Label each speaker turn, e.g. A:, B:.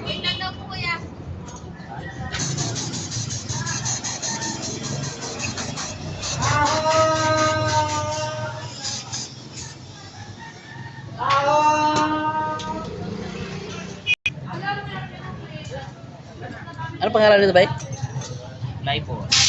A: Wait lang daw po kuya.
B: Ano pangalan nito, bay?
C: Live po.